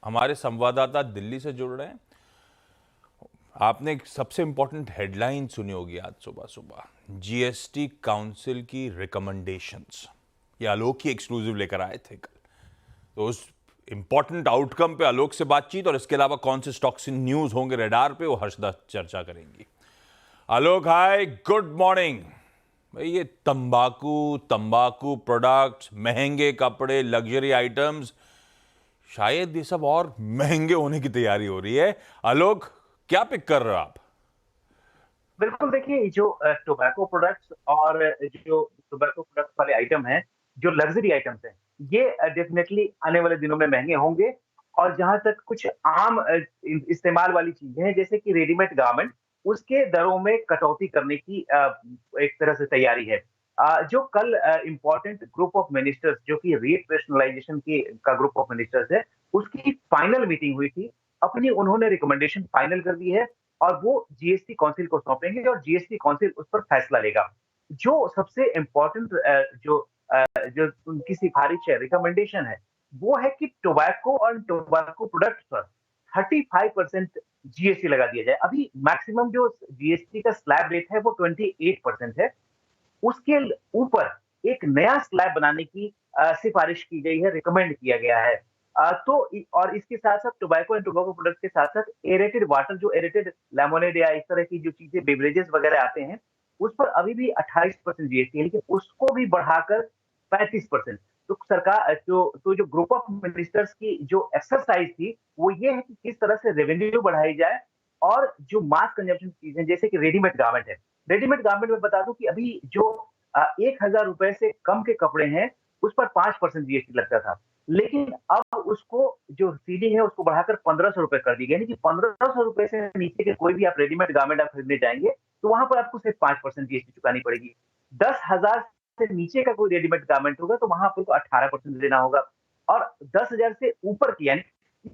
हमारे संवाददाता दिल्ली से जुड़ रहे हैं। आपने एक सबसे इंपॉर्टेंट हेडलाइन सुनी होगी आज सुबह सुबह, जीएसटी काउंसिल की रिकमेंडेशंस। ये आलोक ही एक्सक्लूसिव लेकर आए थे कल, तो उस इंपॉर्टेंट आउटकम पे आलोक से बातचीत और इसके अलावा कौन से स्टॉक्स इन न्यूज होंगे रडार पे, वो हर्षदा चर्चा करेंगी। आलोक, हाय, गुड मॉर्निंग। भाई, ये तंबाकू प्रोडक्ट्स, महंगे कपड़े, लग्जरी आइटम्स, शायद ये सब और महंगे होने की तैयारी हो रही है। आलोक, क्या पिक कर रहे हो आप? बिल्कुल, देखिए जो टोबैको प्रोडक्ट्स और जो टोबैको प्रोडक्ट्स वाले आइटम हैं, जो लग्जरी आइटम्स हैं, ये डेफिनेटली आने वाले दिनों में महंगे होंगे। और जहां तक कुछ आम इस्तेमाल वाली चीजें हैं, जैसे कि रेडीमेड गारमेंट, उसके दरों में कटौती करने की एक तरह से तैयारी है। जो कल इंपॉर्टेंट ग्रुप ऑफ मिनिस्टर्स, जो कि रेट रेशनलाइजेशन की का ग्रुप ऑफ मिनिस्टर्स है, उसकी फाइनल मीटिंग हुई थी। अपनी उन्होंने रिकमेंडेशन फाइनल कर दी है और वो जीएसटी काउंसिल को सौंपेंगे और जीएसटी काउंसिल उस पर फैसला लेगा। जो सबसे इम्पोर्टेंट जो उनकी सिफारिश है, रिकमेंडेशन है, वो है कि टोबैको और टोबैको प्रोडक्ट्स पर 35% जीएसटी लगा दिया जाए। अभी मैक्सिमम जो जीएसटी का स्लैब रेट है वो 28% है। उसके ऊपर एक नया स्लैब बनाने की सिफारिश की गई है, रिकमेंड किया गया है। और इसके साथ-साथ टोबैको एंड टोबैको प्रोडक्ट्स के साथ-साथ एरेटेड वाटर, जो एरेटेड लेमोनेड या इस तरह की जो चीजें, बेवरेजेस वगैरह आते हैं, उस पर अभी भी 28% जीएसटी है, लेकिन उसको भी बढ़ाकर 35%। तो सरकार जो ग्रुप ऑफ मिनिस्टर्स की जो एक्सरसाइज थी, वो ये है कि किस तरह से रेवेन्यू बढ़ाई जाए और जो मास कंजम्पशन चीजें, जैसे कि रेडीमेड गारमेंट है। रेडीमेड गारमेंट में बता दूं कि अभी जो 1000 रुपए से कम के कपड़े हैं, उस पर 5% जीएसटी लगता था। लेकिन अब उसको जो सीलिंग है, उसको बढ़ाकर 1500 रुपए कर दी गई। यानी कि 1500 रुपए से नीचे के कोई भी आप रेडीमेड गारमेंट आप खरीदने जाएंगे, तो वहां पर आपको सिर्फ 5% जीएसटी चुकानी पड़ेगी। 10,000 से नीचे का कोई रेडीमेड गारमेंट होगा, तो वहां आपको 18% देना होगा। और 10,000 से ऊपर की, यानी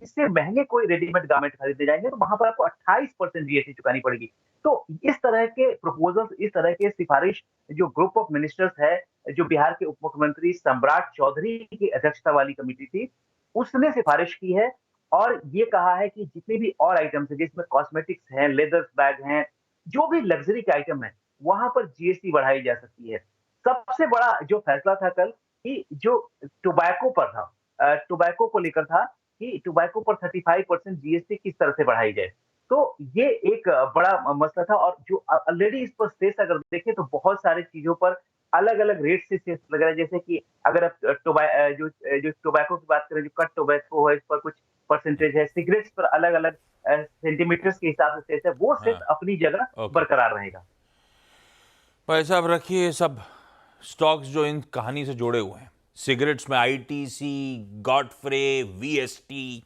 इससे महंगे कोई रेडीमेड गारमेंट खरीदने जाएंगे, तो वहां पर आपको 28% जीएसटी चुकानी पड़ेगी। तो इस तरह के प्रपोजल्स, इस तरह के सिफारिश, जो ग्रुप ऑफ मिनिस्टर्स है, जो बिहार के उप मुख्यमंत्री सम्राट चौधरी की अध्यक्षता वाली कमेटी थी, उसने सिफारिश की है। और ये कहा है कि जितने भी और आइटम्स हैं, जिसमें कॉस्मेटिक्स हैं, लेदर बैग हैं, जो भी लग्जरी के आइटम है, वहां पर जीएसटी बढ़ाई जा सकती है। सबसे बड़ा जो फैसला था कल, कि जो टोबैको पर था, टोबैको को लेकर था कि टोबैको पर 35% जीएसटी किस तरह से बढ़ाई जाए। तो ये एक बड़ा मसला था। और जो ऑलरेडी इस पर सेस अगर देखें, तो बहुत सारी चीजों पर अलग-अलग रेट से सेस लग रहा है। जैसे कि अगर आप जो टोबैको की बात करें, जो कट टोबैको है, इस पर कुछ परसेंटेज है। सिगरेट्स पर अलग-अलग सेंटीमीटर्स के हिसाब से सेस है। वो सेस हाँ, अपनी जगह ओके। बरकरार रहेगा। भाई साहब, रखिए ये सब स्टॉक्स जो इन कहानी से जुड़े हुए हैं। सिगरेट्स में ITC, Godfrey, VST,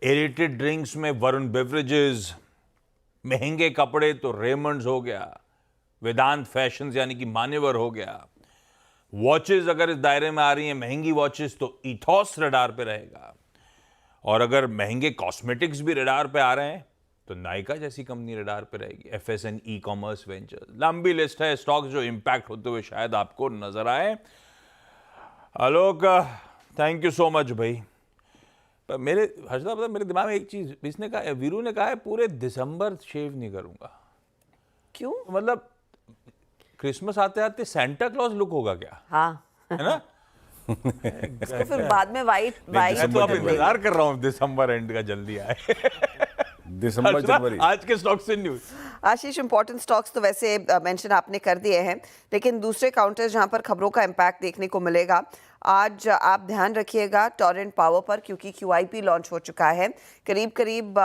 aerated drinks में वरुण बेवरेजेस, महंगे कपड़े तो रेमंड्स हो गया, वेदांत फैशंस यानी कि मान्यवर हो गया, वॉचेस अगर इस दायरे में आ रही हैं, महंगी वॉचेस, तो इथॉस रडार पे रहेगा। और अगर महंगे कॉस्मेटिक्स भी रडार पे आ रहे हैं, तो नायका जैसी कंपनी रडार पे रहेगी। एफएसएन ई कॉमर्स वेंचर्स, लंबी लिस्ट है स्टॉक्स जो इंपैक्ट होते हुए शायद आपको नजर आए। आलोक, थैंक यू सो मच भाई। पर मेरे हर्षदा, पता मेरे दिमाग में एक चीज, इसने कहा, वीरू ने कहा है पूरे दिसंबर शेव नहीं करूंगा। क्यों? तो मतलब क्रिसमस आते आते सेंटा क्लॉज लुक होगा क्या? हाँ। है ना? इसको फिर बाद में वाइट मैं तो अब इंतजार कर रहा हूँ दिसंबर एंड का जल्दी आए। दिसंबर जनवरी। आज के स्टॉक से न्यूज। आशीष, इंपॉर्टेंट स्टॉक्स तो वैसे मेंशन आपने कर दिए हैं, लेकिन दूसरे काउंटर्स जहां पर खबरों का इम्पैक्ट देखने को मिलेगा, आज आप ध्यान रखिएगा टोरेंट पावर पर, क्योंकि क्यूआईपी लॉन्च हो चुका है। करीब करीब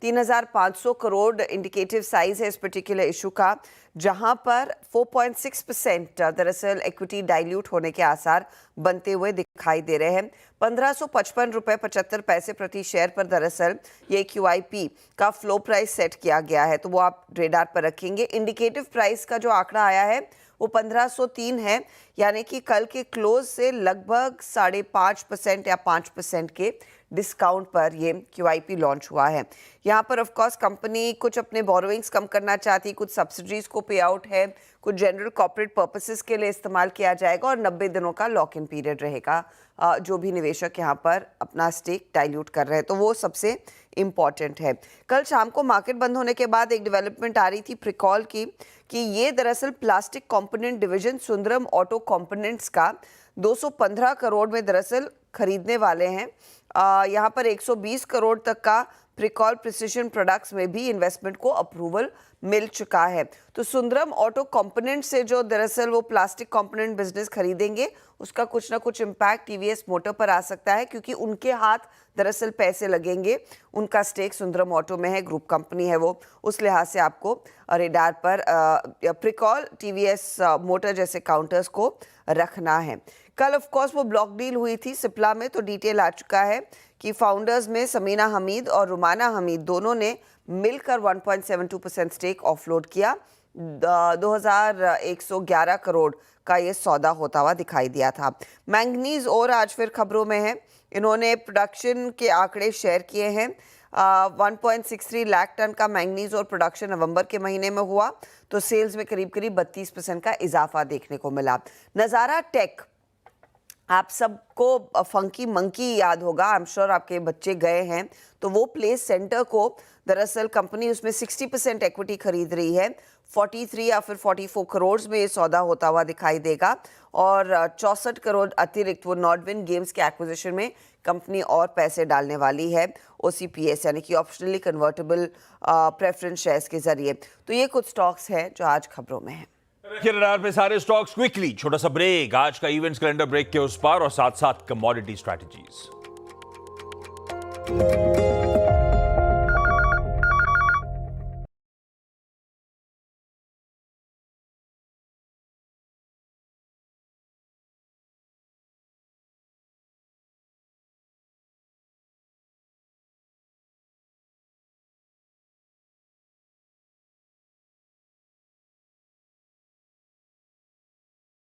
3,500 करोड़ इंडिकेटिव साइज है इस पर्टिकुलर इशू का, जहां पर 4.6% दरअसल इक्विटी डाइल्यूट होने के आसार बनते हुए दिखाई दे रहे हैं। 1555.75 रुपए प्रति शेयर पर दरअसल ये क्यूआईपी का फ्लो प्राइस सेट किया गया है, तो वो आप रेडार पर रखेंगे। इंडिकेटिव प्राइस का जो आंकड़ा आया है वो 1503 है, यानी कि कल के क्लोज से लगभग 5.5% या 5% के डिस्काउंट पर ये क्यूआईपी लॉन्च हुआ है। यहाँ पर ऑफ कोर्स कंपनी कुछ अपने बोरोइंग्स कम करना चाहती, कुछ सब्सिडीज को पे आउट है, कुछ जनरल कॉर्पोरेट पर्पसेस के लिए इस्तेमाल किया जाएगा और 90 दिनों का लॉक इन पीरियड रहेगा जो भी निवेशक यहाँ पर अपना स्टेक डाइल्यूट कर रहे हैं, तो वो सबसे इम्पॉर्टेंट है। कल शाम को मार्केट बंद होने के बाद एक डेवलपमेंट आ रही थी प्रिकॉल की कि ये दरअसल plastic component division Sundaram auto components का 215 करोड़ में दरअसल खरीदने वाले हैं। यहाँ पर 120 करोड़ तक का प्रिकॉल प्रिसिजन प्रोडक्ट्स में भी इन्वेस्टमेंट को अप्रूवल मिल चुका है। तो सुंदरम ऑटो कंपोनेंट से जो दरअसल वो प्लास्टिक कंपोनेंट बिजनेस खरीदेंगे उसका कुछ ना कुछ इम्पैक्ट टीवीएस मोटर पर आ सकता है, क्योंकि उनके हाथ दरअसल पैसे लगेंगे। उनका स्टेक सुंदरम ऑटो में है, ग्रुप कंपनी है वो, उस लिहाज से आपको रेडार पर प्रिकॉल टीवीएस मोटर जैसे काउंटर्स को रखना है। कल ऑफ कोर्स वो ब्लॉक डील हुई थी सिप्ला में, तो डिटेल आ चुका है कि फाउंडर्स में समीना हमीद और रुमाना हमीद दोनों ने मिलकर 1.72% स्टेक ऑफलोड किया। 2111 करोड़ का ये सौदा होता हुआ दिखाई दिया था। मैंगनीज और आज फिर खबरों में है, इन्होंने प्रोडक्शन के आंकड़े शेयर किए हैं। 1.63 लाख टन का मैंगनीज और प्रोडक्शन नवंबर के महीने में हुआ, तो सेल्स में करीब 32% का इजाफा देखने को मिला। नज़ारा टेक, आप सबको फंकी मंकी याद होगा, आई एम श्योर आपके बच्चे गए हैं, तो वो प्लेस सेंटर को दरअसल कंपनी उसमें 60% इक्विटी खरीद रही है। 43 या फिर 44 करोड़ में ये सौदा होता हुआ दिखाई देगा और 64 करोड़ अतिरिक्त वो नॉर्डविन गेम्स के एक्विजिशन में कंपनी और पैसे डालने वाली है OCPS यानी कि ऑप्शनली कन्वर्टेबल प्रेफरेंस शेयर्स के जरिए। तो ये कुछ स्टॉक्स हैं जो आज खबरों में हैं। रखिए रडार पे सारे स्टॉक्स क्विकली। छोटा सा ब्रेक, आज का इवेंट्स कैलेंडर ब्रेक के उस पार और साथ साथ कमोडिटी स्ट्रैटेजीज।